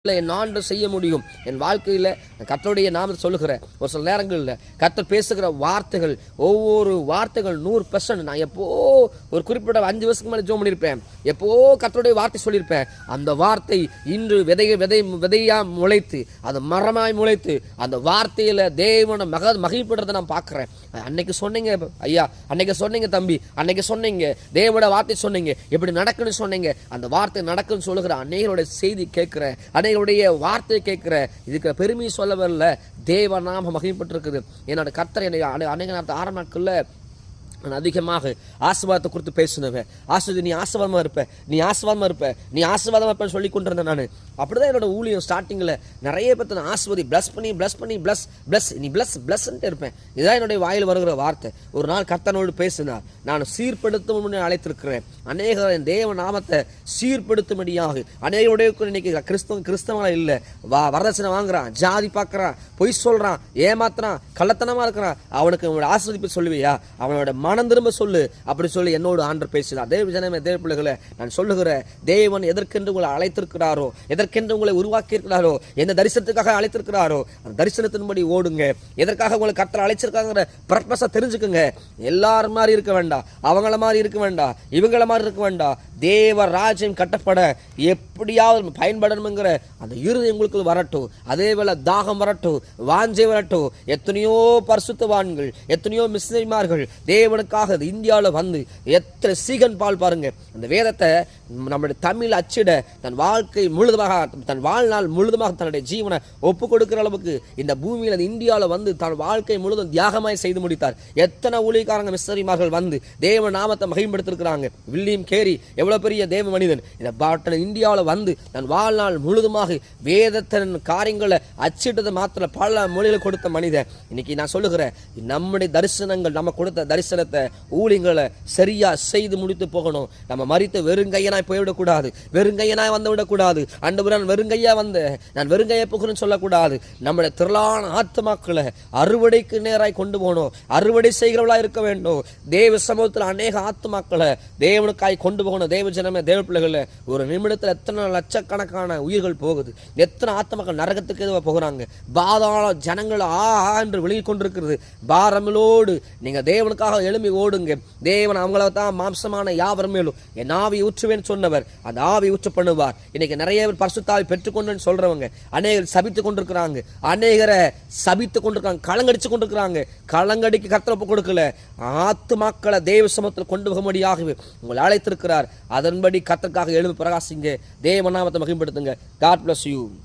என் ஆண்டு செய்ய முடியும். என் வாழ்க்கையில் கர்த்தருடைய நாமத்தை சொல்லுகிறேன். ஒரு சில நேரங்களில் கர்த்தர் பேசுகிற வார்த்தைகள், ஒவ்வொரு வார்த்தைகள் 100%. நான் எப்போ ஒரு குறிப்பிட்ட 5 வருஷத்துக்கு மேலே ஜோம் பண்ணியிருப்பேன். எப்போ கர்த்தருடைய வார்த்தை சொல்லியிருப்பேன். அந்த வார்த்தை இன்று விதையாக முளைத்து, அது மரமாய் முளைத்து, அந்த வார்த்தையில் தேவனை மகிழ்ப்படுறதை நான் பார்க்குறேன். அன்னைக்கு சொன்னீங்க ஐயா, அன்னைக்கு சொன்னீங்க தம்பி, அன்னைக்கு சொன்னீங்க தேவனோட வார்த்தை சொன்னீங்க, எப்படி நடக்குன்னு சொன்னீங்க. அந்த வார்த்தை நடக்குன்னு சொல்லுகிற அநேகருடைய செய்தி கேட்குறேன், அநேகருடைய வார்த்தையை கேட்குறேன். இதுக்கு பெருமையை சொல்ல வரல, தேவ நாம மகிமைப்பட்டிருக்குது. என்னோட கர்த்தர் என்னை அநேக நேரத்தை ஆரம்ப நாட்களில் நான் அதிகமாக ஆசீர்வாதத்தை கொடுத்து பேசுனவேன். நீ ஆசீர்வாதமாக இருப்ப, நீ ஆசீர்வாதமாக இருப்ப, நீ ஆசீர்வாதமாக இருப்பேன்னு சொல்லி கொண்டு இருந்தேன். நான் அப்படி தான் என்னோட ஊழியம் ஸ்டார்டிங்கில் நிறைய பேர்த்து நான் ஆசீர்வாதி நீ பிளஸ்ன்ட்டு இருப்பேன். இதுதான் என்னுடைய வாயில் வருகிற வார்த்தை. ஒரு நாள் கர்த்தனோடு பேசினார். நான் சீர்படுத்தும் அழைத்திருக்கிறேன். அநேக தேவ நாமத்தை சீர்படுத்தும்படியாக அநேகருடைய இன்னைக்கு கிறிஸ்தவங்களா இல்லை, வரதட்சணை வாங்குறான், ஜாதி பார்க்குறான், பொய் சொல்கிறான், ஏமாத்துறான், கள்ளத்தனமாக இருக்கிறான். அவனுக்கு உங்களோட ஆசீர்வதிப்பு சொல்லுவியா? அவனோட மனம் திரும்ப சொல்லு அப்படி சொல்லி என்னோடு ஆண்டவர் பேசினார். தேவ ஜனமே, தேவ பிள்ளைகளை, நான் சொல்லுகிற தேவன் எதற்கென்று உங்களை அழைத்திருக்கிறாரோ, எதற்கென்று உங்களை உருவாக்கி இருக்கிறாரோ, எந்த தரிசனத்துக்காக அழைத்திருக்கிறாரோ அந்த தரிசனத்தின்படி ஓடுங்க. எதற்காக உங்களை கர்த்தர் அழைச்சிருக்காங்கிற பர்பஸை தெரிஞ்சுக்குங்க. எல்லாரும் மாதிரி இருக்க வேண்டாம், அவங்கள மாதிரி இருக்க வேண்டாம், இவங்கள மாதிரி இருக்க வேண்டாம். தேவ ராஜ்யம் கட்டப்பட எப்படியாவது பயன்படணுங்கிற அந்த இறுதி உங்களுக்கு வரட்டும். அதே வேளை தாகம் வரட்டும், வாஞ்சை வரட்டும். எத்தனையோ பரிசுத்தவான்கள், எத்தனையோ மிஸ்னரிமார்கள் தேவனுக்காக இந்தியாவில் வந்து எத்தனை சீகன் பால் பாருங்க. அந்த வேதத்தை நம்முடைய தமிழ் அச்சிட தன் வாழ்க்கை முழுதுமாக, தன் வாழ்நாள் முழுதுமாக தன்னுடைய ஜீவனை ஒப்பு கொடுக்கிற அளவுக்கு இந்த பூமியில் இந்தியாவில் வந்து தன் வாழ்க்கை முழுதும் தியாகமாய் செய்து முடித்தார். எத்தனை ஊழியக்காரங்க மிஸ்னரிமார்கள் வந்து தேவ நாமத்தை மகிமைப்படுத்திருக்கிறாங்க. வில்லியம் கேரி எவ்வளோ பெரிய தேவ மனிதன். இந்த இந்தியாவில் வந்து தன் வாழ்நாள் முழுதுமாக வேதத்தின் காரியங்களை அச்சிட்டதை மாத்திர பல மொழிகளை கொடுத்த மனிதன். இன்னைக்கு நான் சொல்லுகிறேன், நம்முடைய தரிசனங்கள், நம்ம கொடுத்த தரிசனத்தை ஊழியங்களை சரியா செய்து முடித்து போகணும். நம்ம மறித்து வெறுங்கையனாய் போய்விடக்கூடாது, வெறுங்கையனாய் வந்து விடக்கூடாது. ஆண்டவரே வெறுங்கையா வந்து நான் வெறுங்கையை போகணும்னு சொல்லக்கூடாது. நம்முடைய திரளான ஆத்மாக்களை அறுவடைக்கு நேராய் கொண்டு போகணும். அறுவடை செய்கிறவளா இருக்க வேண்டும். தேவ சமூகத்தில் அநேக ஆத்மாக்களை தேவனுக்காய் கொண்டு போகணும். தேவ ஜனமே, தேவ பிள்ளைகளை, ஒரு நிமிடத்தில் எத்தனை லட்சக்கணக்கான உயிர்கள் போகுது, எத்தனை ஆத்மாக்கள் நரகத்துக்கு எதுவாக போகிறாங்க. பாதாள ஜனங்கள் என்று வெளியே கொண்டிருக்கிறது. பாரமிலோடு நீங்க தேவனுக்காக எழும்பி ஓடுங்க. தேவன் அவங்கள தான் மாம்சமான யாவர் மேலும் என் ஆவி ஊற்றுவேன்னு சொன்னவர் அந்த ஆவி ஊற்ற பண்ணுவார். இன்னைக்கு நிறைய பேர் பரிசுத்தாவி பெற்றுக்கொண்டு சொல்றவங்க அநேகர் சபித்து கொண்டிருக்கிறாங்க, அநேகரை சபித்து கொண்டிருக்காங்க, களங்கடிச்சு கொண்டிருக்கிறாங்க. களங்கடிக்கு கர்த்தர் ஒப்பு கொடுக்கல, ஆத்துமாக்களை தேவ சமூகத்தில் கொண்டு போகும்படியாகவே உங்களை அழைத்திருக்கிறார். அதன்படி கர்த்தருக்காக எழும்பி பிரகாசிங்க, தேவ நாமத்தை மகிமைப்படுத்துங்க. God bless you.